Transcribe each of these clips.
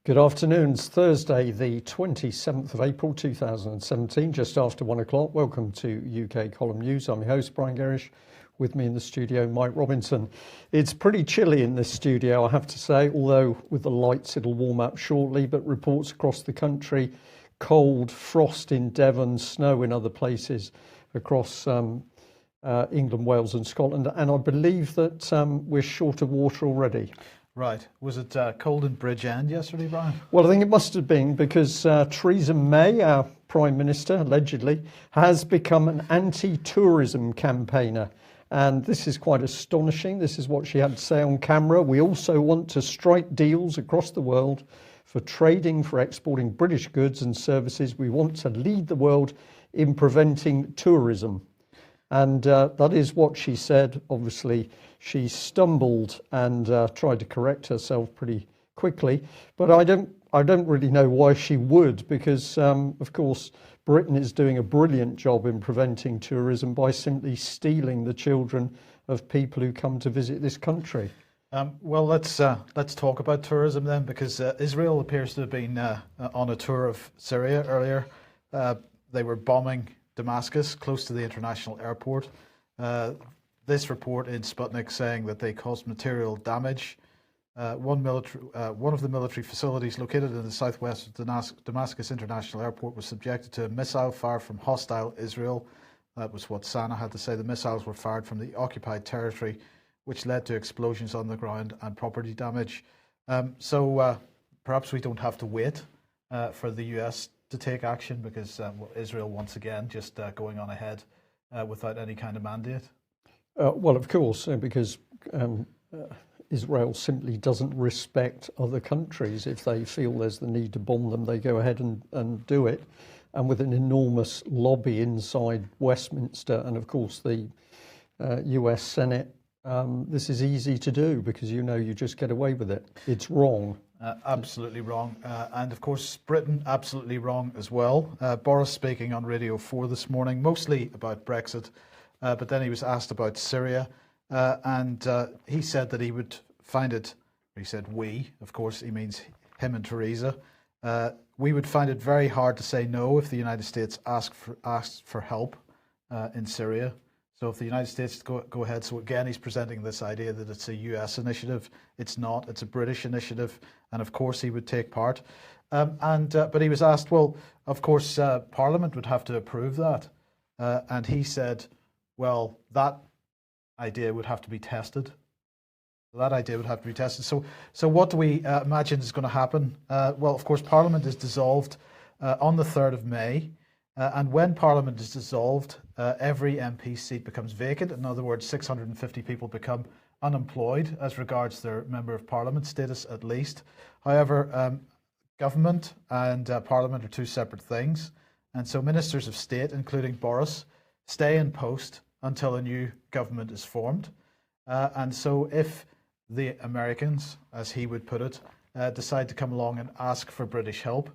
Good afternoon. It's Thursday, the 27th of April 2017, just after 1 o'clock. Welcome to UK Column News. I'm your host, Brian Gerrish. With me in the studio, Mike Robinson. It's pretty chilly in this studio, I have to say, although with the lights it'll warm up shortly, but reports across the country, cold, frost in Devon, snow in other places across England, Wales and Scotland. And I believe that we're short of water already. Right. Was it cold in Bridgend yesterday, Brian? Well, I think it must have been because Theresa May, our Prime Minister, allegedly, has become an anti-tourism campaigner. And this is quite astonishing. This is what she had to say on camera. We also want to strike deals across the world for trading, for exporting British goods and services. We want to lead the world in preventing tourism. And that is what she said. Obviously, she stumbled and tried to correct herself pretty quickly. But I don't really know why she would, because, of course, Britain is doing a brilliant job in preventing tourism by simply stealing the children of people who come to visit this country. Well, let's talk about tourism then, because Israel appears to have been on a tour of Syria earlier. They were bombing Damascus, close to the international airport. This report in Sputnik saying that they caused material damage. One of the military facilities located in the southwest of Damascus International Airport was subjected to a missile fire from hostile Israel. That was what SANA had to say. The missiles were fired from the occupied territory, which led to explosions on the ground and property damage. So perhaps we don't have to wait for the US to take action, because Israel once again just going on ahead without any kind of mandate. Well, of course, because Israel simply doesn't respect other countries. If they feel there's the need to bomb them, they go ahead and do it. And with an enormous lobby inside Westminster and, of course, the US Senate, this is easy to do because you just get away with it. It's wrong. Absolutely wrong. And of course, Britain, absolutely wrong as well. Boris speaking on Radio 4 this morning, mostly about Brexit, but then he was asked about Syria. And he said that he would find it, he said we, of course, he means him and Theresa. We would find it very hard to say no if the United States asked for help in Syria. So if the United States go ahead, so again, he's presenting this idea that it's a US initiative. It's not, it's a British initiative. And of course he would take part. But he was asked, well, of course, Parliament would have to approve that. And he said, well, that idea would have to be tested. That idea would have to be tested. So what do we imagine is going to happen? Well, of course, Parliament is dissolved on the 3rd of May. And when Parliament is dissolved, every MP seat becomes vacant. In other words, 650 people become unemployed as regards their Member of Parliament status, at least. However, government and Parliament are two separate things. And so ministers of state, including Boris, stay in post until a new government is formed. And so if the Americans, as he would put it, decide to come along and ask for British help,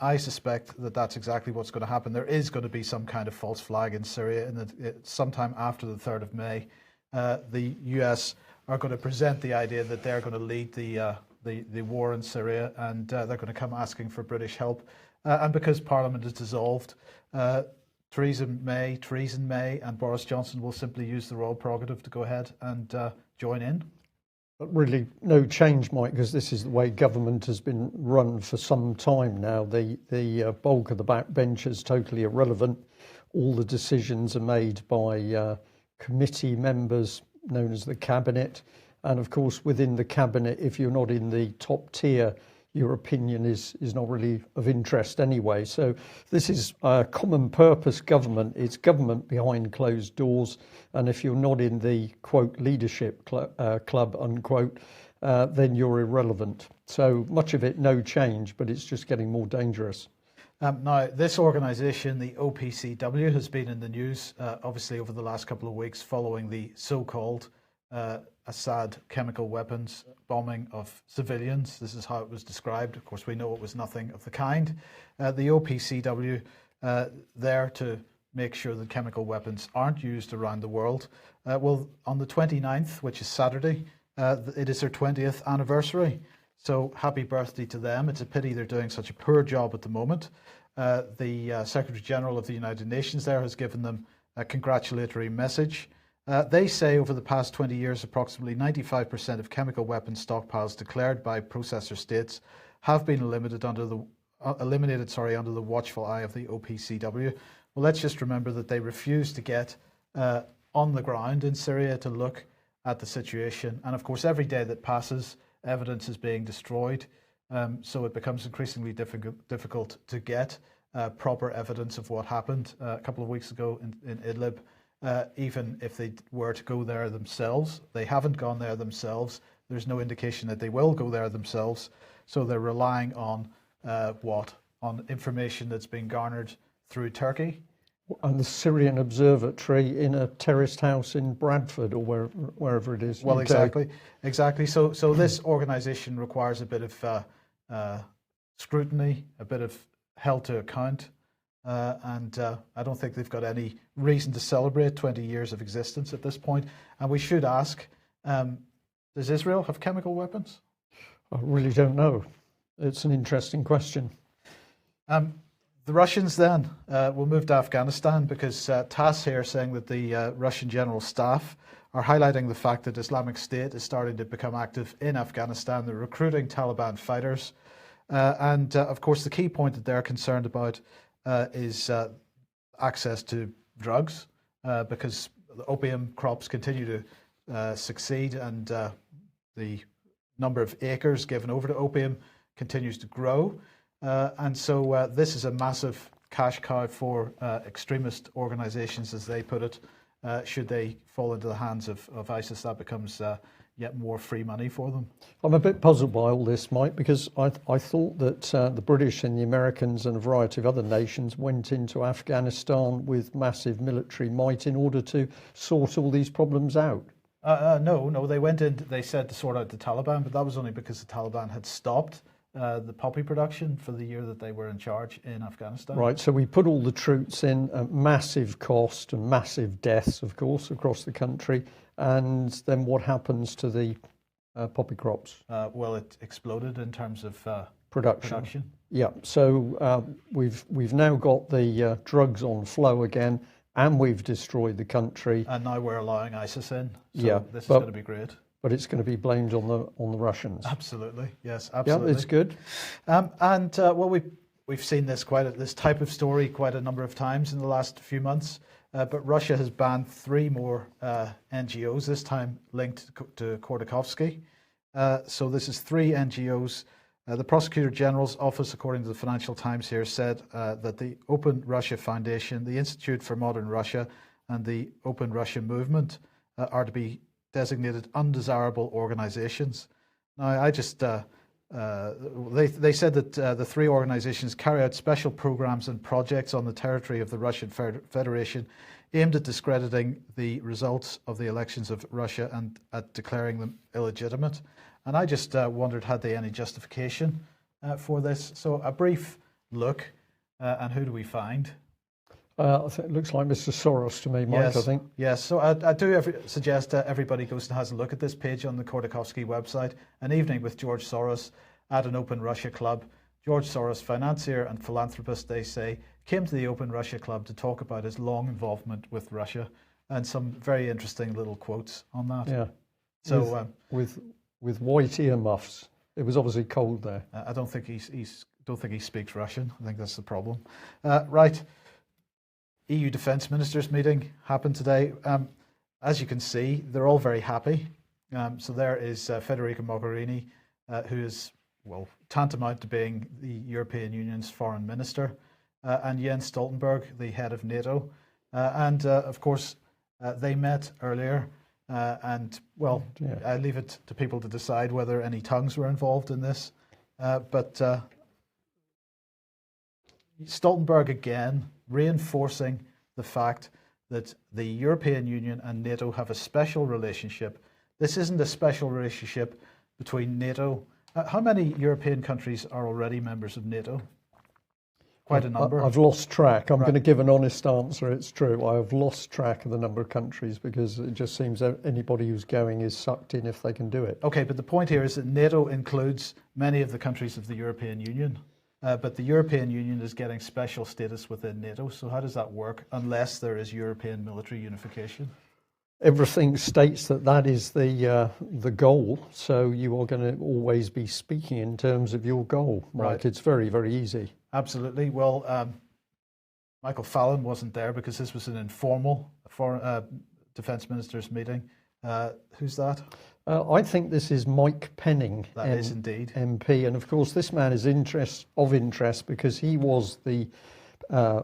I suspect that that's exactly what's going to happen. There is going to be some kind of false flag in Syria, and sometime after the 3rd of May, the US are going to present the idea that they're going to lead the war in Syria, and they're going to come asking for British help. And because Parliament is dissolved, Theresa May and Boris Johnson will simply use the royal prerogative to go ahead and join in. But really no change, Mike, because this is the way government has been run for some time now. The bulk of the backbench is totally irrelevant. All the decisions are made by committee members known as the cabinet. And of course, within the cabinet, if you're not in the top tier, your opinion is not really of interest anyway. So this is a common purpose government. It's government behind closed doors. And if you're not in the, quote, leadership club, unquote, then you're irrelevant. So much of it, no change, but it's just getting more dangerous. Now, this organisation, the OPCW, has been in the news, obviously, over the last couple of weeks following the so-called Assad chemical weapons bombing of civilians. This is how it was described. Of course, we know it was nothing of the kind. The OPCW there to make sure that chemical weapons aren't used around the world. Well, on the 29th, which is Saturday, it is their 20th anniversary. So happy birthday to them. It's a pity they're doing such a poor job at the moment. The Secretary General of the United Nations there has given them a congratulatory message. They say over the past 20 years, approximately 95% of chemical weapons stockpiles declared by processor states have been eliminated under the watchful eye of the OPCW. Well, let's just remember that they refused to get on the ground in Syria to look at the situation. And of course, every day that passes, evidence is being destroyed. So it becomes increasingly difficult to get proper evidence of what happened a couple of weeks ago in Idlib. Even if they were to go there themselves, they haven't gone there themselves. There's no indication that they will go there themselves. So they're relying on on information that's been garnered through Turkey. And the Syrian Observatory in a terraced house in Bradford or wherever it is. Well, exactly. So this organisation requires a bit of scrutiny, a bit of held to account, and I don't think they've got any reason to celebrate 20 years of existence at this point. And we should ask, does Israel have chemical weapons? I really don't know. It's an interesting question. The Russians then will move to Afghanistan because TASS here saying that the Russian General Staff are highlighting the fact that Islamic State is starting to become active in Afghanistan. They're recruiting Taliban fighters. And of course, the key point that they're concerned about is access to drugs because the opium crops continue to succeed and the number of acres given over to opium continues to grow. And so this is a massive cash cow for extremist organizations, as they put it. Should they fall into the hands of ISIS, that becomes yet more free money for them. I'm a bit puzzled by all this, Mike, because I thought that the British and the Americans and a variety of other nations went into Afghanistan with massive military might in order to sort all these problems out. No, they went in, they said to sort out the Taliban, but that was only because the Taliban had stopped the poppy production for the year that they were in charge in Afghanistan. Right, so we put all the troops in at massive cost and massive deaths, of course, across the country. And then what happens to the poppy crops? Well, it exploded in terms of production. Yeah, so we've now got the drugs on flow again, and we've destroyed the country. And now we're allowing ISIS in. So yeah, this is going to be great. But it's going to be blamed on the Russians. Absolutely, yes, absolutely. Yeah, it's good. Well, we've seen this this type of story quite a number of times in the last few months. But Russia has banned 3 more NGOs, this time linked to Khodorkovsky. So this is 3 NGOs. The Prosecutor General's office, according to the Financial Times here, said that the Open Russia Foundation, the Institute for Modern Russia, and the Open Russia Movement are to be designated undesirable organizations. Now, I just... they said that the 3 organizations carry out special programs and projects on the territory of the Russian Federation aimed at discrediting the results of the elections of Russia and at declaring them illegitimate. And I just wondered, had they any justification for this? So a brief look, and who do we find? I think it looks like Mr. Soros to me, Mike, yes, I think. Yes, so I do suggest everybody goes and has a look at this page on the Khodorkovsky website. An Evening with George Soros at an Open Russia Club. George Soros, financier and philanthropist, they say, came to the Open Russia Club to talk about his long involvement with Russia, and some very interesting little quotes on that. Yeah. So with white earmuffs. It was obviously cold there. I don't think he speaks Russian. I think that's the problem. Right. EU defence ministers meeting happened today. As you can see, they're all very happy. So there is Federica Mogherini, who is, well, tantamount to being the European Union's foreign minister, and Jens Stoltenberg, the head of NATO. And of course, they met earlier. And, well, yeah. I leave it to people to decide whether any tongues were involved in this. But Stoltenberg again reinforcing the fact that the European Union and NATO have a special relationship. This isn't a special relationship between NATO. How many European countries are already members of NATO? quite a number. I've lost track. I'm going to give an honest answer. It's true. I have lost track of the number of countries because it just seems that anybody who's going is sucked in if they can do it. Okay, but the point here is that NATO includes many of the countries of the European Union. But the European Union is getting special status within NATO. So how does that work unless there is European military unification? Everything states that that is the goal. So you are going to always be speaking in terms of your goal, Mike. Right. It's very, very easy. Absolutely. Well, Michael Fallon wasn't there because this was an informal foreign defence ministers meeting. Who's that? I think this is Mike Penning, That is indeed MP, and of course this man is of interest because he was the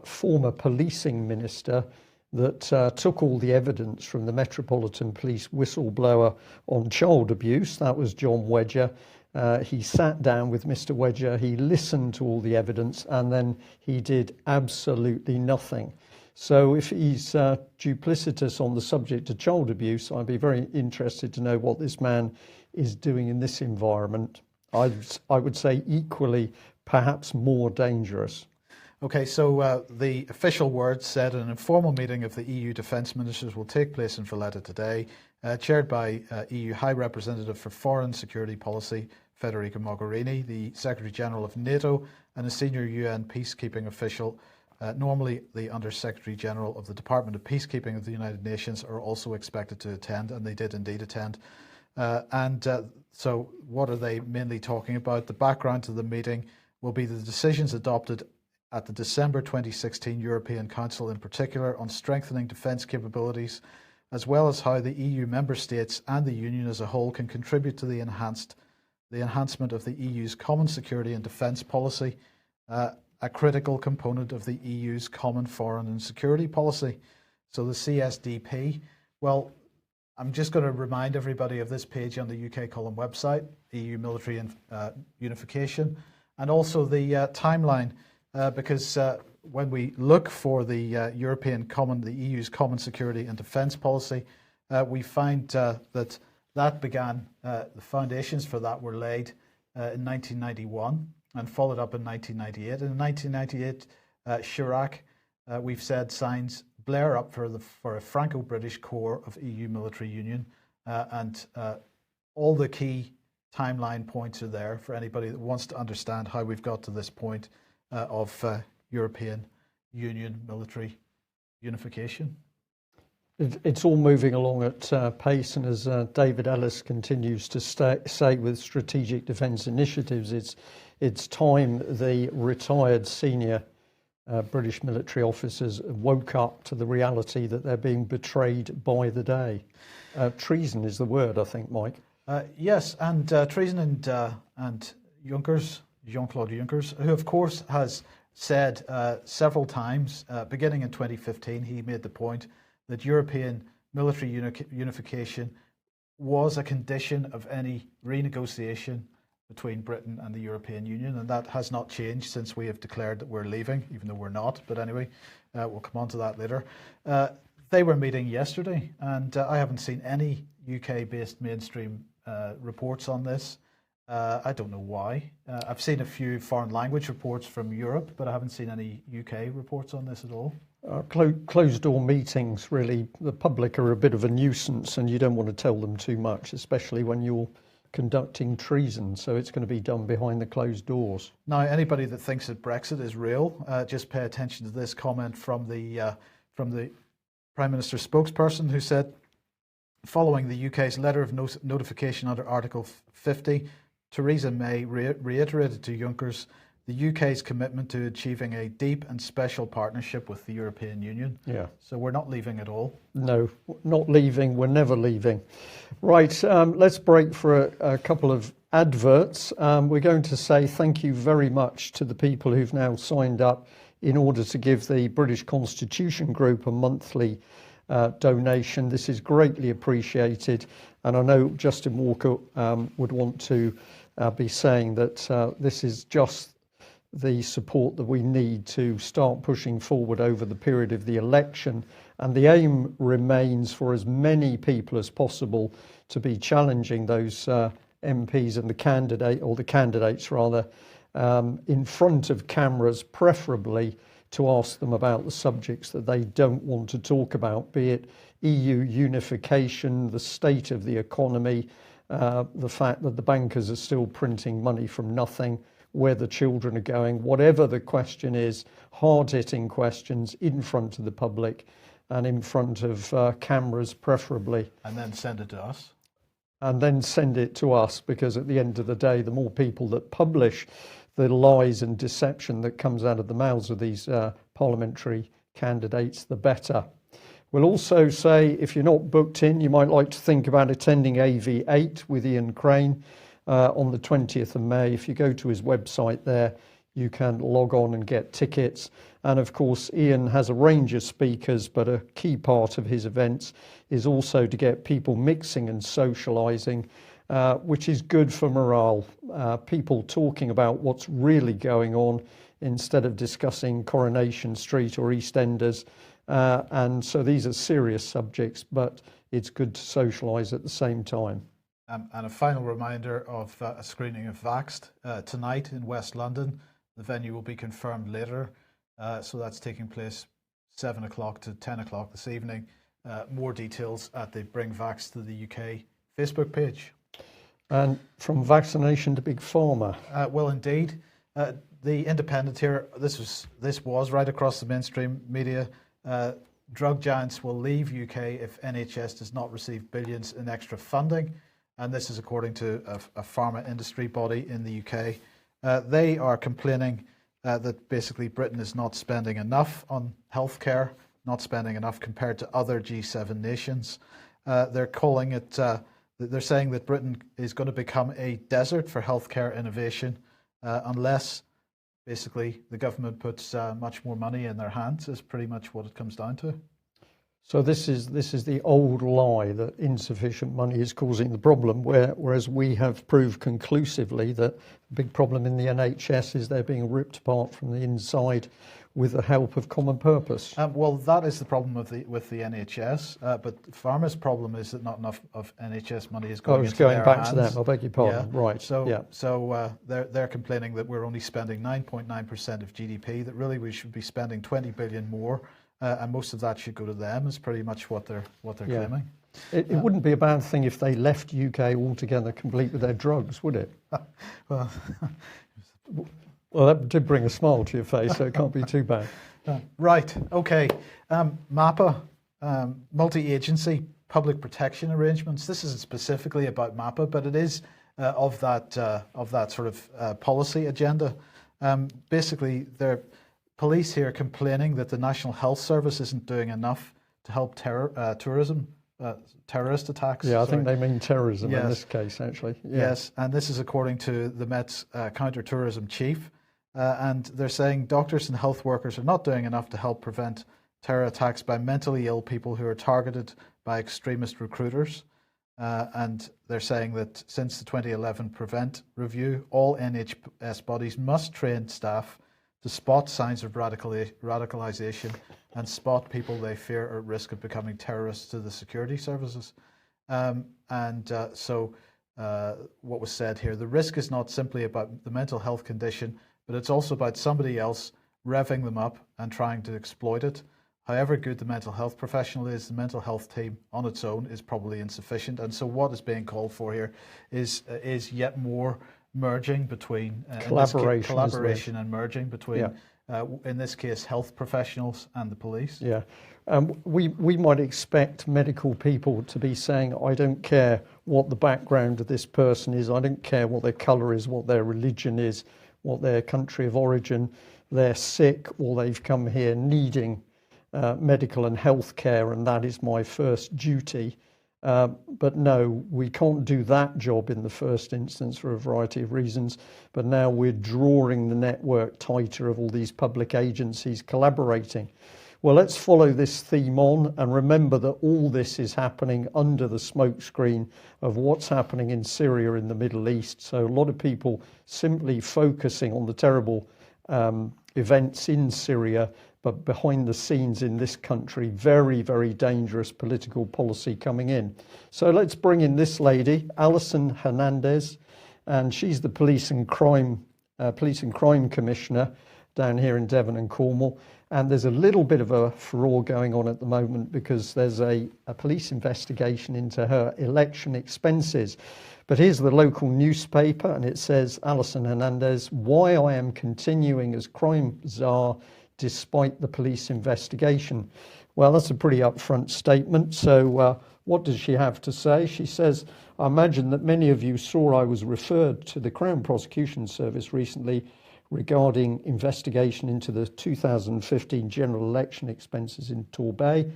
former policing minister that took all the evidence from the Metropolitan Police whistleblower on child abuse. That was John Wedger. He sat down with Mr. Wedger, he listened to all the evidence, and then he did absolutely nothing. So if he's duplicitous on the subject of child abuse, I'd be very interested to know what this man is doing in this environment. I would say equally, perhaps more dangerous. Okay, so the official words said an informal meeting of the EU defence ministers will take place in Valletta today, chaired by EU High Representative for Foreign Security Policy, Federica Mogherini, the Secretary General of NATO, and a senior UN peacekeeping official. Normally, the Under Secretary General of the Department of Peacekeeping of the United Nations are also expected to attend, and they did indeed attend. So what are they mainly talking about? The background to the meeting will be the decisions adopted at the December 2016 European Council, in particular on strengthening defence capabilities, as well as how the EU member states and the Union as a whole can contribute to the enhancement of the EU's common security and defence policy, a critical component of the EU's common foreign and security policy. So the CSDP, well, I'm just going to remind everybody of this page on the UK Column website, EU military unification, and also the timeline, because when we look for the the EU's common security and defence policy, we find that began, the foundations for that were laid in 1991 and followed up in 1998. And in 1998, Chirac, we've said, signs Blair up for a Franco-British core of EU military union, and all the key timeline points are there for anybody that wants to understand how we've got to this point of European Union military unification. It's all moving along at pace, and as David Ellis continues to say with Strategic Defence Initiatives, it's time the retired senior British military officers woke up to the reality that they're being betrayed by the day. Treason is the word, I think, Mike. Yes, and treason and Junckers, Jean-Claude Junckers, who of course has said several times, beginning in 2015, he made the point that European military unification was a condition of any renegotiation between Britain and the European Union, and that has not changed since we have declared that we're leaving, even though we're not. But anyway, we'll come on to that later. They were meeting yesterday, and I haven't seen any UK-based mainstream reports on this. I don't know why. I've seen a few foreign language reports from Europe, but I haven't seen any UK reports on this at all. Closed-door meetings, really, the public are a bit of a nuisance, and you don't want to tell them too much, especially when you're conducting treason. So it's going to be done behind the closed doors. Now, anybody that thinks that Brexit is real, just pay attention to this comment from the Prime Minister's spokesperson, who said, following the UK's letter of notification under Article 50, Theresa May reiterated to Junckers the UK's commitment to achieving a deep and special partnership with the European Union. Yeah. So we're not leaving at all. No, not leaving. We're never leaving. Right. Let's break for a couple of adverts. We're going to say thank you very much to the people who've now signed up in order to give the British Constitution Group a monthly donation. This is greatly appreciated. And I know Justin Walker would want to be saying that this is just the support that we need to start pushing forward over the period of the election. And the aim remains for as many people as possible to be challenging those MPs and the candidates rather, in front of cameras, preferably to ask them about the subjects that they don't want to talk about, be it EU unification, the state of the economy, the fact that the bankers are still printing money from nothing, where the children are going, whatever the question is, hard-hitting questions in front of the public and in front of cameras preferably. And then send it to us. And then send it to us, because at the end of the day, the more people that publish the lies and deception that comes out of the mouths of these parliamentary candidates, the better. We'll also say, if you're not booked in, you might like to think about attending AV8 with Ian Crane on the 20th of May. If you go to his website there, you can log on and get tickets. And of course, Ian has a range of speakers, but a key part of his events is also to get people mixing and socialising, which is good for morale. People talking about what's really going on instead of discussing Coronation Street or EastEnders. And so these are serious subjects, but it's good to socialise at the same time. And a final reminder of a screening of Vaxxed tonight in West London. The venue will be confirmed later. So that's taking place 7 o'clock to 10 o'clock this evening. More details at the Bring Vax to the UK Facebook page. And from vaccination to big pharma. Well, indeed. The Independent here, this was right across the mainstream media. Drug giants will leave UK if NHS does not receive billions in extra funding. And this is according to a pharma industry body in the UK. They are complaining that basically Britain is not spending enough on healthcare, not spending enough compared to other G7 nations. They're calling it, they're saying that Britain is going to become a desert for healthcare innovation unless basically the government puts much more money in their hands, is pretty much what it comes down to. So this is the old lie that insufficient money is causing the problem, whereas we have proved conclusively that the big problem in the NHS is they're being ripped apart from the inside with the help of Common Purpose. Well, that is the problem with the NHS, but Pharma's problem is that not enough of NHS money is going into their back hands. to them, I beg your pardon. Yeah. Right. So they're complaining that we're only spending 9.9% of GDP, that really we should be spending 20 billion more. And most of that should go to them, is pretty much what they're claiming. It wouldn't be a bad thing if they left UK altogether, complete with their drugs, would it? Well, well, that did bring a smile to your face, so it can't be too bad. Right. Okay. MAPA, multi-agency public protection arrangements. This isn't specifically about MAPA, but it is of that sort of policy agenda. Basically, they're police here complaining that the National Health Service isn't doing enough to help terrorism, terrorist attacks. Yeah, I think they mean terrorism Yes. in this case, actually. Yeah. Yes, and this is according to the Met's counter-terrorism chief. And they're saying doctors and health workers are not doing enough to help prevent terror attacks by mentally ill people who are targeted by extremist recruiters. And they're saying that since the 2011 Prevent review, all NHS bodies must train staff to spot signs of radicalisation and spot people they fear are at risk of becoming terrorists to the security services. So what was said here, the risk is not simply about the mental health condition, but it's also about somebody else revving them up and trying to exploit it. However good the mental health professional is, the mental health team on its own is probably insufficient. And so what is being called for here is yet more merging between collaboration and merging between, in this case, health professionals and the police. Yeah, we might expect medical people to be saying, I don't care what the background of this person is, I don't care what their colour is, what their religion is, what their country of origin, they're sick or they've come here needing medical and health care, and that is my first duty. But no, we can't do that job in the first instance for a variety of reasons. But now we're drawing the network tighter of all these public agencies collaborating. Well, let's follow this theme on and remember that all this is happening under the smokescreen of what's happening in Syria in the Middle East. So a lot of people simply focusing on the terrible events in Syria, but behind the scenes in this country, very, very dangerous political policy coming in. So let's bring in this lady, Alison Hernandez, and she's the police and crime Police and Crime Commissioner down here in Devon and Cornwall. And there's a little bit of a furore going on at the moment because there's a police investigation into her election expenses. But here's the local newspaper, and it says, Alison Hernandez, why I am continuing as crime czar despite the police investigation. Well, that's a pretty upfront statement. So what does she have to say? She says, I imagine that many of you saw I was referred to the Crown Prosecution Service recently regarding investigation into the 2015 general election expenses in Torbay.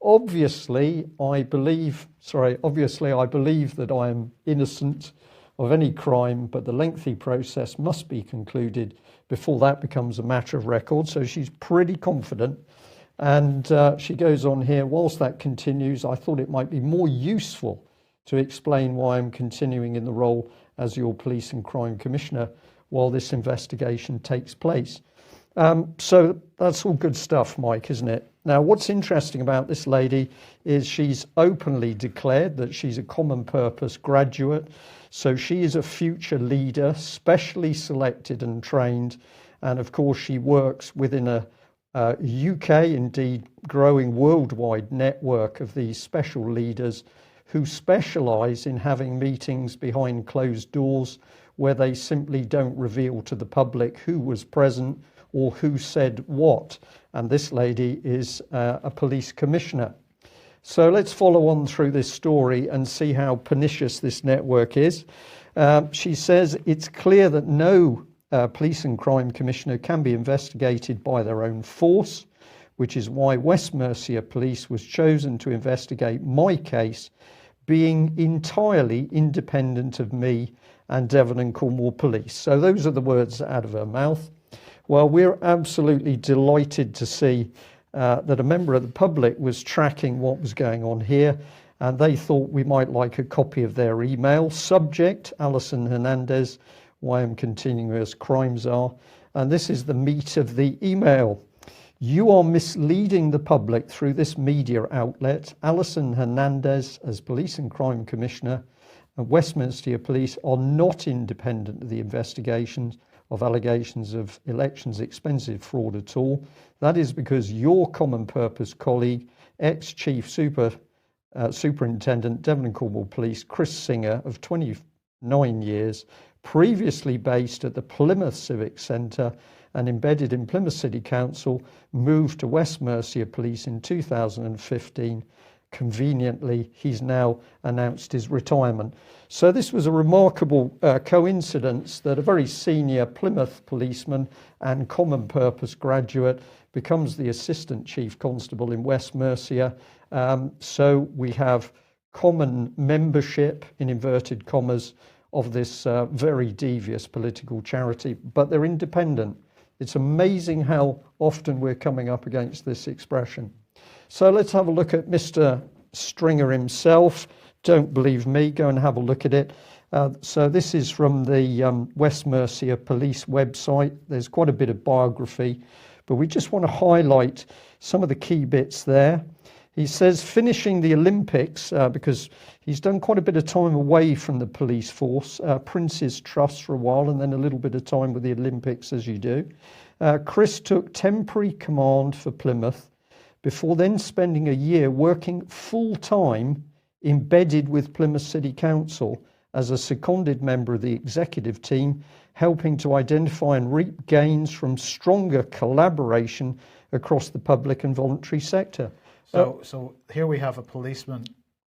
Obviously, I believe that I am innocent of any crime, but the lengthy process must be concluded before that becomes a matter of record. So she's pretty confident. And she goes on here, whilst that continues, I thought it might be more useful to explain why I'm continuing in the role as your Police and Crime Commissioner while this investigation takes place. So that's all good stuff, Mike, isn't it? Now, what's interesting about this lady is she's openly declared that she's a common purpose graduate. So she is a future leader, specially selected and trained. And of course, she works within a UK, indeed growing worldwide network of these special leaders who specialise in having meetings behind closed doors where they simply don't reveal to the public who was present or who said what. And this lady is a police commissioner. So let's follow on through this story and see how pernicious this network is. She says it's clear that no police and crime commissioner can be investigated by their own force, which is why West Mercia Police was chosen to investigate my case, being entirely independent of me and Devon and Cornwall Police. So those are the words out of her mouth. Well, we're absolutely delighted to see that a member of the public was tracking what was going on here, and they thought we might like a copy of their email. Subject, Alison Hernandez, why I'm continuing as crime czar. And this is the meat of the email. You are misleading the public through this media outlet. Alison Hernandez, as Police and Crime Commissioner, and Westminster Police are not independent of the investigations of allegations of elections expensive fraud at all. That is because your common purpose colleague, ex-Chief Superintendent Devon and Cornwall Police, Chris Singer, of 29 years, previously based at the Plymouth Civic Centre and embedded in Plymouth City Council, moved to West Mercia Police in 2015. Conveniently, he's now announced his retirement. So this was a remarkable coincidence that a very senior Plymouth policeman and common purpose graduate becomes the Assistant Chief Constable in West Mercia. So we have common membership, in inverted commas, of this very devious political charity, but they're independent. It's amazing how often we're coming up against this expression. So let's have a look at Mr. Stringer himself. Don't believe me, go and have a look at it. So this is from the West Mercia Police website. There's quite a bit of biography, but we just want to highlight some of the key bits there. He says finishing the Olympics, because he's done quite a bit of time away from the police force, Prince's Trust for a while, and then a little bit of time with the Olympics, as you do. Chris took temporary command for Plymouth before then spending a year working full-time embedded with Plymouth City Council as a seconded member of the executive team, helping to identify and reap gains from stronger collaboration across the public and voluntary sector. So here we have a policeman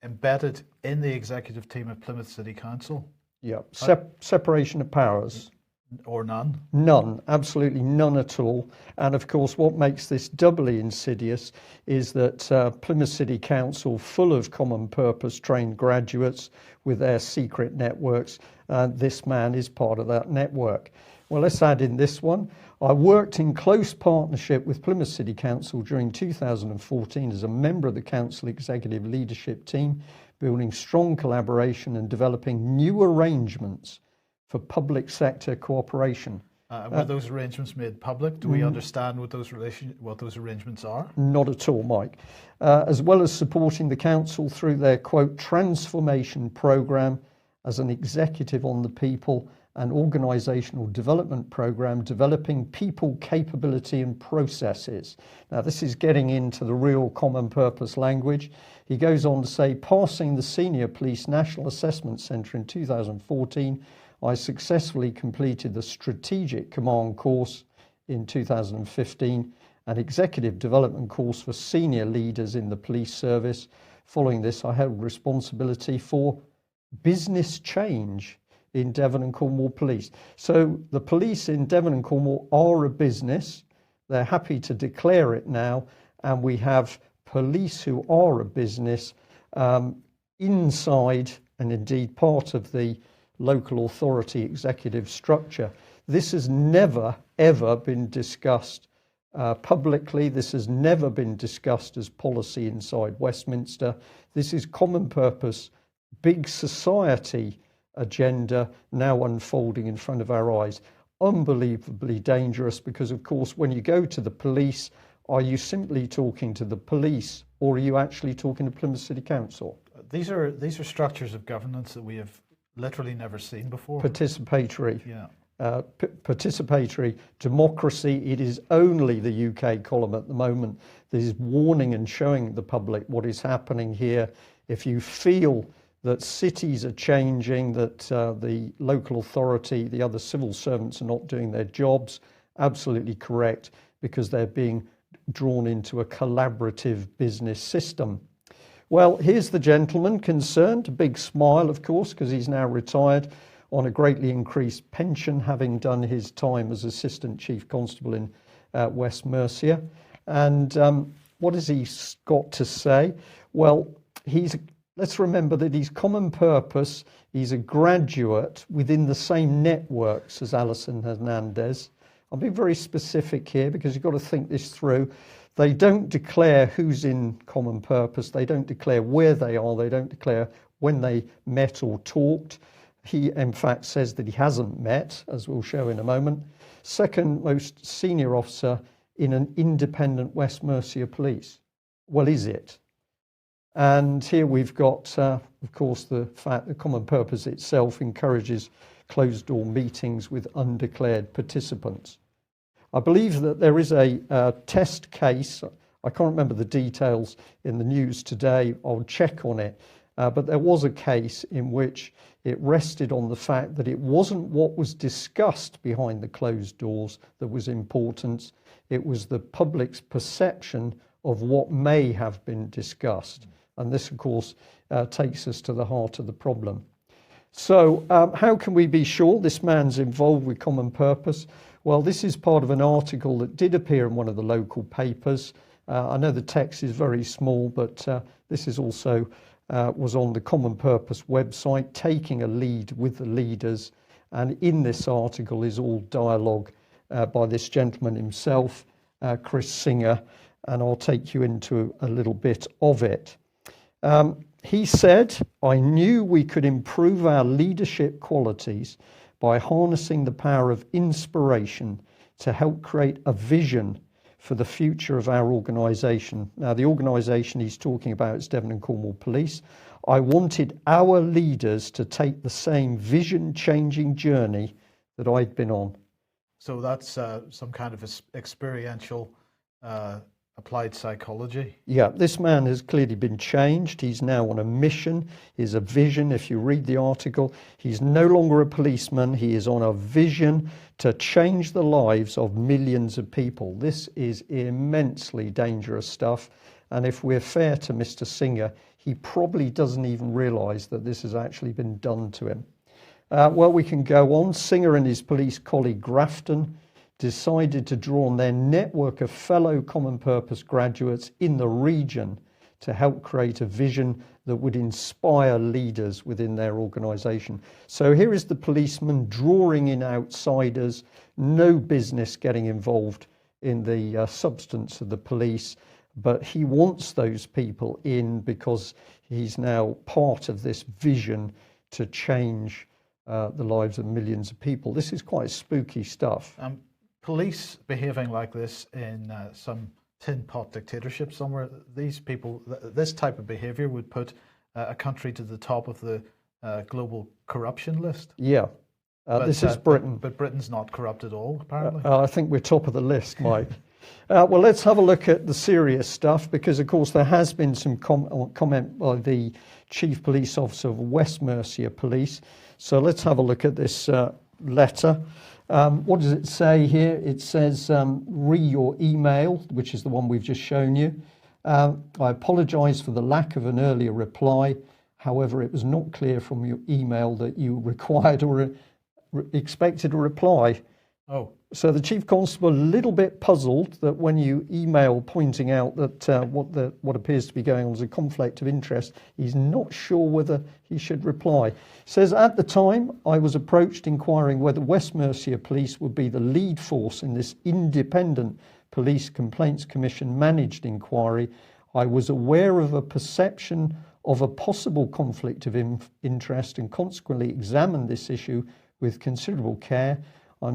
embedded in the executive team of Plymouth City Council. Yeah, separation of powers. Or none? None, absolutely none at all. And of course, what makes this doubly insidious is that Plymouth City Council, full of common purpose trained graduates with their secret networks, this man is part of that network. Well, let's add in this one. I worked in close partnership with Plymouth City Council during 2014 as a member of the Council Executive Leadership Team, building strong collaboration and developing new arrangements for public sector cooperation. Were those arrangements made public? Do we understand what those arrangements are? Not at all, Mike. As well as supporting the council through their, quote, transformation programme as an executive on the people an organizational development program developing people capability and processes. Now, this is getting into the real common purpose language. He goes on to say, passing the Senior Police National Assessment Centre in 2014, I successfully completed the Strategic Command course in 2015, an executive development course for senior leaders in the police service. Following this, I held responsibility for business change in Devon and Cornwall Police. So the police in Devon and Cornwall are a business. They're happy to declare it now, and we have police who are a business inside and indeed part of the local authority executive structure. This has never, ever been discussed publicly. This has never been discussed as policy inside Westminster. This is common purpose, big society agenda now unfolding in front of our eyes. Unbelievably dangerous, because of course when you go to the police, are you simply talking to the police, or are you actually talking to Plymouth City Council? These are structures of governance that we have literally never seen before. Participatory. Yeah. Participatory democracy. It is only the UK column at the moment that is warning and showing the public what is happening here. If you feel that cities are changing, that the local authority, the other civil servants are not doing their jobs, absolutely correct, because they're being drawn into a collaborative business system. Well, here's the gentleman concerned, a big smile, of course, because he's now retired on a greatly increased pension, having done his time as Assistant Chief Constable in West Mercia. And what has he got to say? Well, let's remember that he's common purpose. He's a graduate within the same networks as Alison Hernandez. I'll be very specific here because you've got to think this through. They don't declare who's in common purpose. They don't declare where they are. They don't declare when they met or talked. He, in fact, says that he hasn't met, as we'll show in a moment. Second most senior officer in an independent West Mercia Police. Well, is it? And here we've got, of course, the fact that common purpose itself encourages closed-door meetings with undeclared participants. I believe that there is a test case. I can't remember the details in the news today. I'll check on it. But there was a case in which it rested on the fact that it wasn't what was discussed behind the closed doors that was important. It was the public's perception of what may have been discussed. And this, of course, takes us to the heart of the problem. So how can we be sure this man's involved with common purpose? Well, this is part of an article that did appear in one of the local papers. I know the text is very small, but this is also was on the Common Purpose website, taking a lead with the leaders. And in this article is all dialogue by this gentleman himself, Chris Singer, and I'll take you into a little bit of it. He said, I knew we could improve our leadership qualities by harnessing the power of inspiration to help create a vision for the future of our organisation. Now, the organisation he's talking about is Devon and Cornwall Police. I wanted our leaders to take the same vision-changing journey that I'd been on. So that's some kind of experiential applied psychology. Yeah, this man has clearly been changed. He's now on a mission. He's a vision. If you read the article, he's no longer a policeman. He is on a vision to change the lives of millions of people. This is immensely dangerous stuff. And if we're fair to Mr. Singer, he probably doesn't even realise that this has actually been done to him. Well, we can go on. Singer and his police colleague Grafton decided to draw on their network of fellow common purpose graduates in the region to help create a vision that would inspire leaders within their organisation. So here is the policeman drawing in outsiders, no business getting involved in the substance of the police, but he wants those people in because he's now part of this vision to change the lives of millions of people. This is quite spooky stuff. Police behaving like this in some tin pot dictatorship somewhere, these people, this type of behavior would put a country to the top of the global corruption list. Yeah, This is Britain. But Britain's not corrupt at all, apparently. I think we're top of the list, Mike. Well, let's have a look at the serious stuff, because, of course, there has been some comment by the Chief Police Officer of West Mercia Police. So let's have a look at this letter. What does it say here? It says, re your email, which is the one we've just shown you. I apologise for the lack of an earlier reply. However, it was not clear from your email that you required or expected a reply. Oh. So the Chief Constable, a little bit puzzled that when you email pointing out that what appears to be going on is a conflict of interest, he's not sure whether he should reply. Says, at the time, I was approached inquiring whether West Mercia Police would be the lead force in this independent Police Complaints Commission managed inquiry. I was aware of a perception of a possible conflict of interest and consequently examined this issue with considerable care. I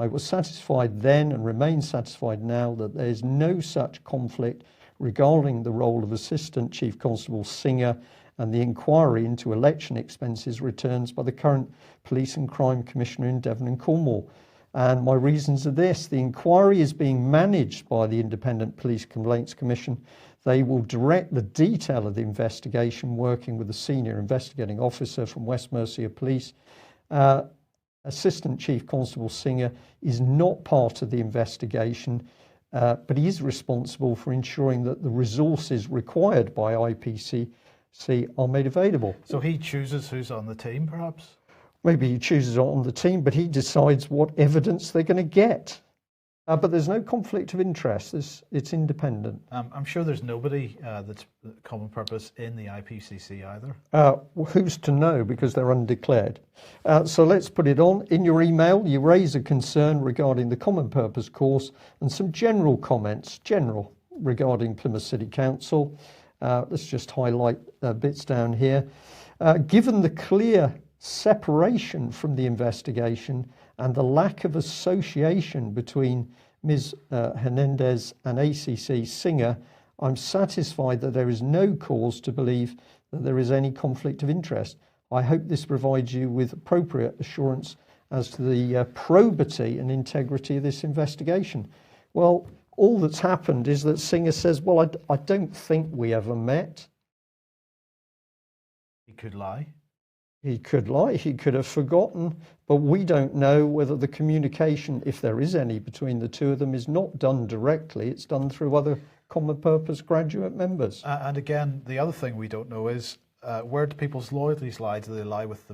was satisfied then and remain satisfied now that there is no such conflict regarding the role of Assistant Chief Constable Singer and the inquiry into election expenses returns by the current Police and Crime Commissioner in Devon and Cornwall. And my reasons are this: the inquiry is being managed by the Independent Police Complaints Commission. They will direct the detail of the investigation, working with the Senior Investigating Officer from West Mercia Police. Assistant Chief Constable Singer is not part of the investigation, but he is responsible for ensuring that the resources required by IPCC are made available. So he chooses who's on the team, perhaps? Maybe he chooses on the team, but he decides what evidence they're going to get. But there's no conflict of interest. It's independent. I'm sure there's nobody that's common purpose in the IPCC either. Well, who's to know, because they're undeclared. So let's put it on. In your email, you raise a concern regarding the common purpose course and some general comments, regarding Plymouth City Council. Let's just highlight bits down here. Given the clear separation from the investigation and the lack of association between Ms. Hernandez and ACC Singer, I'm satisfied that there is no cause to believe that there is any conflict of interest. I hope this provides you with appropriate assurance as to the probity and integrity of this investigation. Well, all that's happened is that Singer says, well, I don't think we ever met. He could lie. He could lie, he could have forgotten, but we don't know whether the communication, if there is any, between the two of them is not done directly. It's done through other common purpose graduate members. And again, the other thing we don't know is where do people's loyalties lie? Do they lie with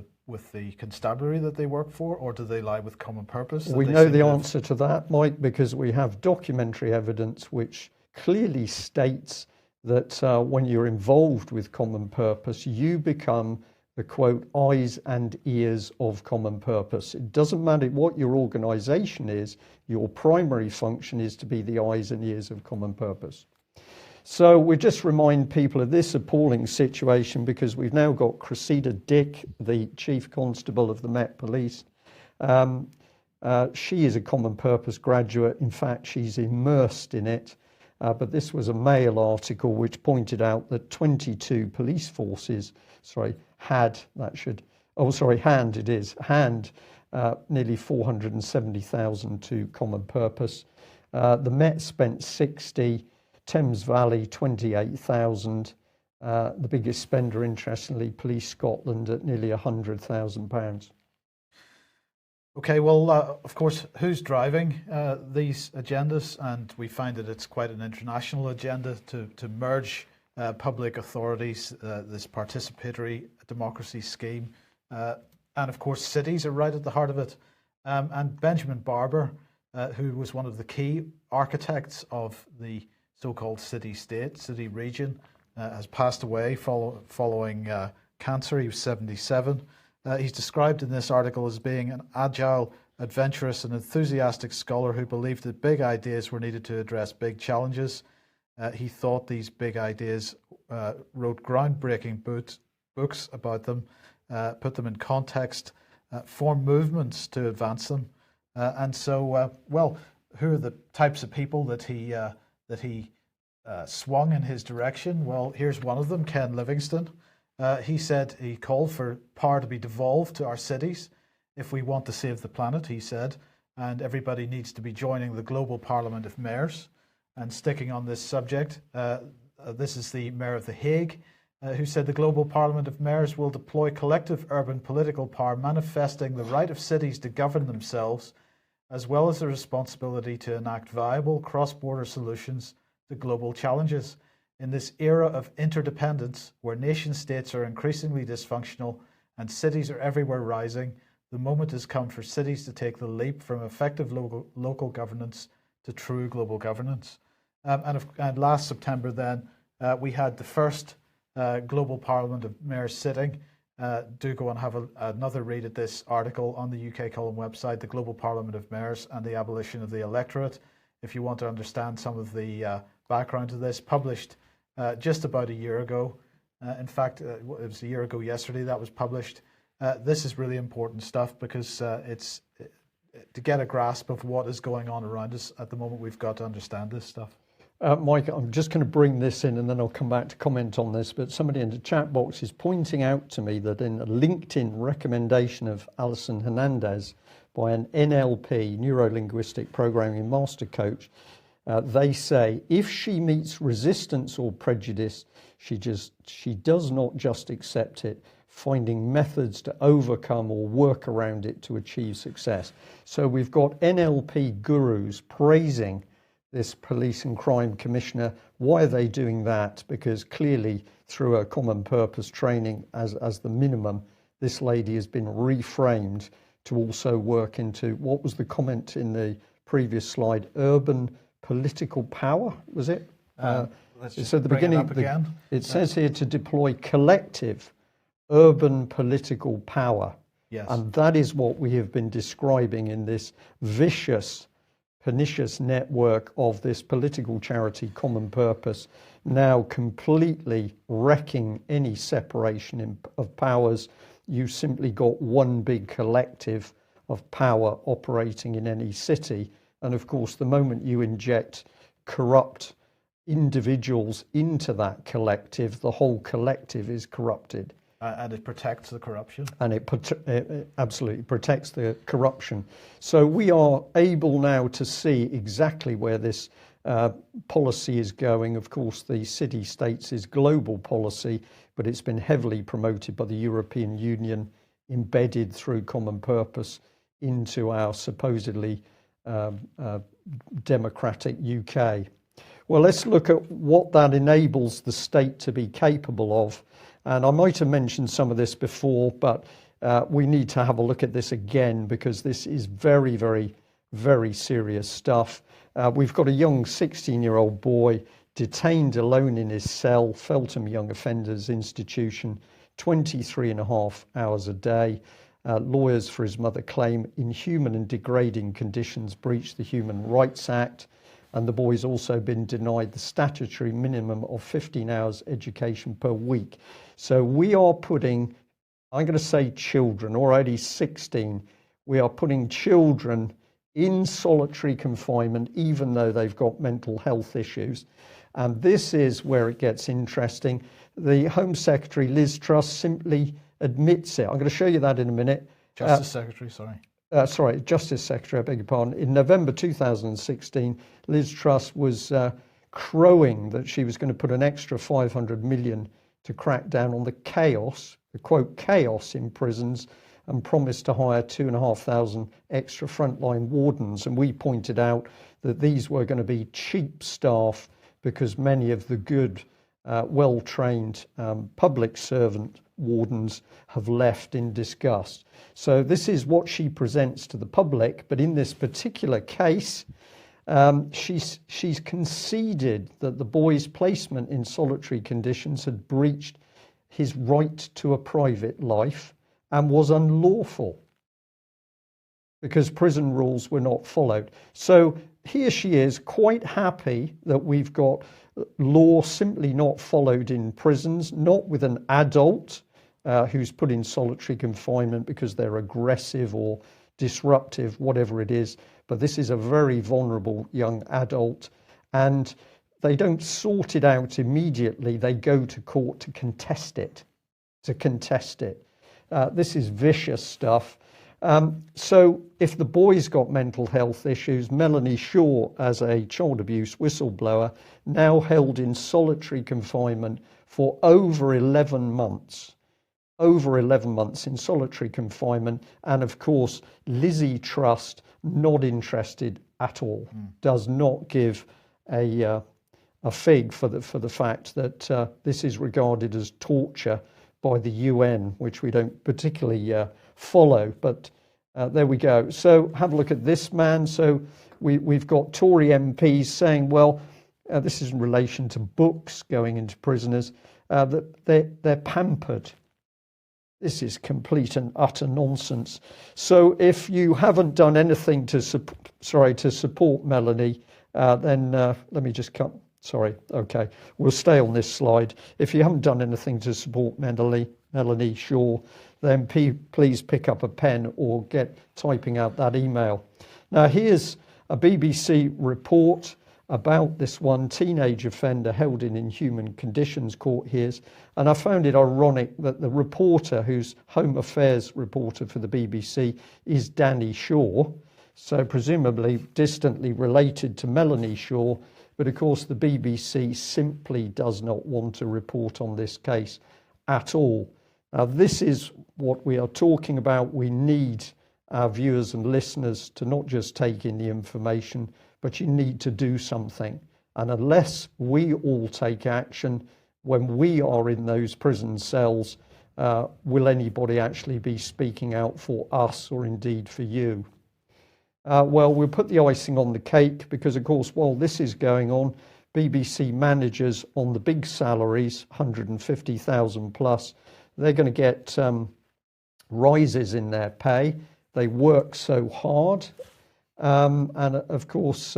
the constabulary that they work for, or do they lie with common purpose? We know the answer to that, Mike, because we have documentary evidence which clearly states that when you're involved with common purpose, you become the quote, eyes and ears of common purpose. It doesn't matter what your organisation is, your primary function is to be the eyes and ears of common purpose. So we just remind people of this appalling situation, because we've now got Cressida Dick, the Chief Constable of the Met Police. She is a common purpose graduate. In fact, she's immersed in it. But this was a Mail article which pointed out that 22 police forces, hand nearly 470,000 to common purpose. The Met spent 60, Thames Valley 28,000. The biggest spender, interestingly, Police Scotland at nearly £100,000. Okay, well, of course, who's driving these agendas? And we find that it's quite an international agenda to merge public authorities, this participatory democracy scheme. And of course, cities are right at the heart of it. And Benjamin Barber, who was one of the key architects of the so-called city-state, city region, has passed away following cancer. He was 77. He's described in this article as being an agile, adventurous and enthusiastic scholar who believed that big ideas were needed to address big challenges. He thought these big ideas, wrote groundbreaking books about them, put them in context, formed movements to advance them. And so, well, who are the types of people that he swung in his direction? Well, here's one of them, Ken Livingstone. He said he called for power to be devolved to our cities. if we want to save the planet, he said, and everybody needs to be joining the Global Parliament of Mayors. And sticking on this subject, this is the Mayor of The Hague, who said the Global Parliament of Mayors will deploy collective urban political power manifesting the right of cities to govern themselves, as well as the responsibility to enact viable cross-border solutions to global challenges. In this era of interdependence, where nation-states are increasingly dysfunctional and cities are everywhere rising, the moment has come for cities to take the leap from effective local governance to true global governance. And last September then, we had the first Global Parliament of Mayors sitting. Do go and have another read at this article on the UK Column website, the Global Parliament of Mayors and the Abolition of the Electorate, if you want to understand some of the background to this, published just about a year ago. In fact, it was a year ago yesterday that was published. This is really important stuff because it's to get a grasp of what is going on around us at the moment. We've got to understand this stuff. Mike, I'm just going to bring this in and then I'll come back to comment on this, but somebody in the chat box is pointing out to me that in a LinkedIn recommendation of Alison Hernandez by an NLP, Neuro-Linguistic Programming Master Coach, they say if she meets resistance or prejudice, she does not just accept it, finding methods to overcome or work around it to achieve success. So we've got NLP gurus praising this police and crime commissioner. Why are they doing that? Because clearly through a common purpose training as the minimum, this lady has been reframed to also work into, what was the comment in the previous slide, urban political power, was it? So at the beginning, it says here to deploy collective urban political power. Yes. And that is what we have been describing in this vicious, pernicious network of this political charity common purpose, now completely wrecking any separation of powers. You simply got one big collective of power operating in any city. And of course, the moment you inject corrupt individuals into that collective, the whole collective is corrupted. And it protects the corruption. And it absolutely protects the corruption. So we are able now to see exactly where this policy is going. Of course, the city-states is global policy, but it's been heavily promoted by the European Union, embedded through common purpose into our supposedly democratic UK. Well, let's look at what that enables the state to be capable of. And I might have mentioned some of this before, but we need to have a look at this again because this is very, very, very serious stuff. We've got a young 16-year-old boy detained alone in his cell, Feltham Young Offenders Institution, 23.5 hours a day. Lawyers for his mother claim inhuman and degrading conditions breach the Human Rights Act. And the boy's also been denied the statutory minimum of 15 hours education per week. So we are putting, I'm going to say children, already 16, we are putting children in solitary confinement, even though they've got mental health issues. And this is where it gets interesting. The Home Secretary, Liz Truss, simply admits it. I'm going to show you that in a minute. Justice Secretary, sorry. Justice Secretary, I beg your pardon. In November 2016, Liz Truss was crowing that she was going to put an extra 500 million to crack down on the chaos, the quote, chaos in prisons, and promised to hire 2,500 extra frontline wardens. And we pointed out that these were going to be cheap staff because many of the good, well-trained public servant wardens have left in disgust. So this is what she presents to the public, but in this particular case, she's conceded that the boy's placement in solitary conditions had breached his right to a private life and was unlawful because prison rules were not followed. So here she is, quite happy that we've got law simply not followed in prisons, not with an adult who's put in solitary confinement because they're aggressive or disruptive, whatever it is. But this is a very vulnerable young adult, and they don't sort it out immediately. They go to court to contest it, This is vicious stuff. So if the boy's got mental health issues, Melanie Shaw, as a child abuse whistleblower, now held in solitary confinement for over 11 months. Over 11 months in solitary confinement. And of course, Lizzie Trust, not interested at all, does not give a fig for the fact that this is regarded as torture by the UN, which we don't particularly follow. But there we go. So have a look at this man. So we've got Tory MPs saying, well, this is in relation to books going into prisoners, that they're pampered. This is complete and utter nonsense. So if you haven't done anything to support Melanie, then let me just cut. Sorry. Okay, we'll stay on this slide. If you haven't done anything to support Melanie Shaw, then please pick up a pen or get typing out that email. Now here's a BBC report about this one teenage offender held in inhuman conditions, court hears. And I found it ironic that the reporter, who's Home Affairs reporter for the BBC, is Danny Shaw, so presumably distantly related to Melanie Shaw. But of course, the BBC simply does not want to report on this case at all. Now, this is what we are talking about. We need our viewers and listeners to not just take in the information, but you need to do something. And unless we all take action when we are in those prison cells, will anybody actually be speaking out for us or indeed for you? Well, we'll put the icing on the cake because, of course, while this is going on, BBC managers on the big salaries, 150,000 plus, they're going to get rises in their pay. They work so hard. And of course,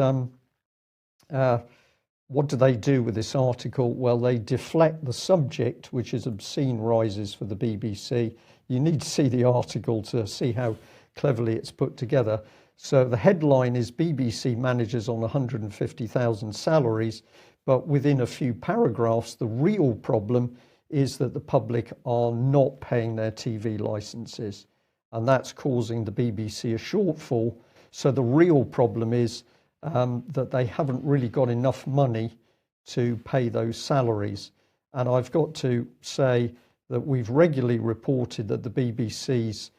what do they do with this article? Well, they deflect the subject, which is obscene rises for the BBC. You need to see the article to see how cleverly it's put together. So the headline is BBC managers on 150,000 salaries, but within a few paragraphs, the real problem is that the public are not paying their TV licenses, and that's causing the BBC a shortfall. So the real problem is that they haven't really got enough money to pay those salaries. And I've got to say that we've regularly reported that the BBC's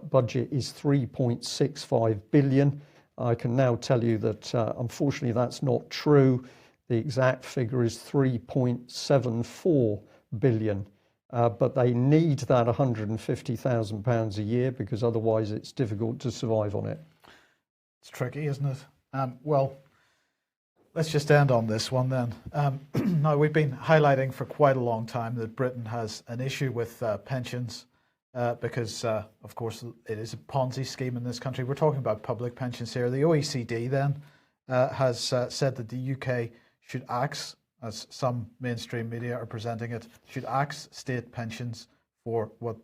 budget is 3.65 billion. I can now tell you that unfortunately that's not true. The exact figure is 3.74 billion. But they need that £150,000 a year because otherwise it's difficult to survive on it. It's tricky, isn't it? Well, let's just end on this one then. Now, we've been highlighting for quite a long time that Britain has an issue with pensions because, of course, it is a Ponzi scheme in this country. We're talking about public pensions here. The OECD then has said that the UK should axe, as some mainstream media are presenting it, should axe state pensions for what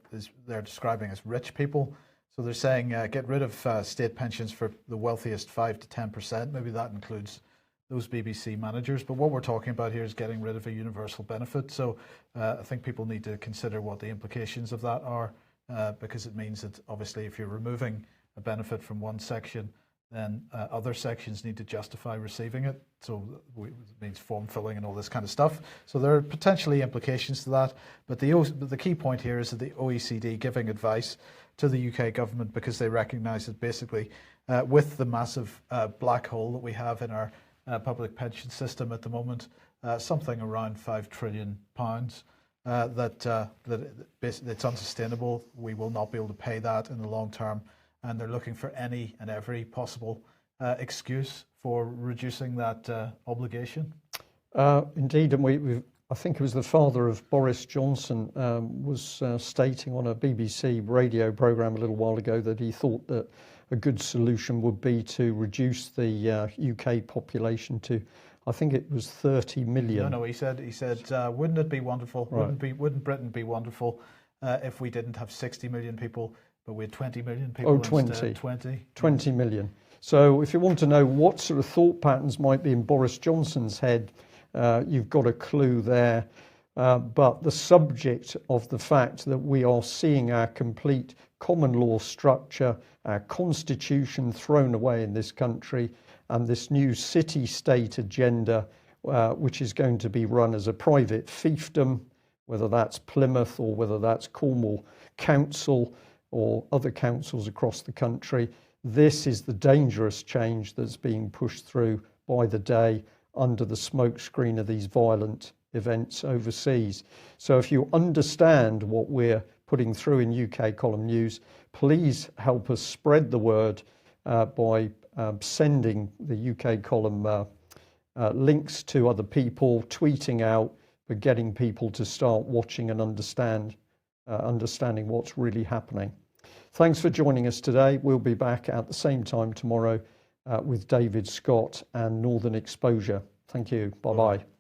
they're describing as rich people. So they're saying get rid of state pensions for the wealthiest 5 to 10%. Maybe that includes those BBC managers. But what we're talking about here is getting rid of a universal benefit. So I think people need to consider what the implications of that are, because it means that obviously if you're removing a benefit from one section, then other sections need to justify receiving it. So it means form filling and all this kind of stuff. So there are potentially implications to that. But the key point here is that the OECD giving advice to the UK government because they recognise that basically with the massive black hole that we have in our public pension system at the moment, something around £5 trillion, that it's unsustainable. We will not be able to pay that in the long term. And they're looking for any and every possible excuse for reducing that obligation. Indeed, and I think it was the father of Boris Johnson was stating on a BBC radio programme a little while ago that he thought that a good solution would be to reduce the UK population to, I think it was 30 million. No, he said, wouldn't it be wonderful? Right. Wouldn't Britain be wonderful if we didn't have 60 million people? But we had 20 million people. 20 million. So if you want to know what sort of thought patterns might be in Boris Johnson's head, you've got a clue there. But the subject of the fact that we are seeing our complete common law structure, our constitution thrown away in this country, and this new city-state agenda, which is going to be run as a private fiefdom, whether that's Plymouth or whether that's Cornwall Council or other councils across the country. This is the dangerous change that's being pushed through by the day under the smokescreen of these violent events overseas. So if you understand what we're putting through in UK Column News, please help us spread the word by sending the UK Column links to other people, tweeting out, but getting people to start watching and understanding what's really happening. Thanks for joining us today. We'll be back at the same time tomorrow with David Scott and Northern Exposure. Thank you. Bye-bye.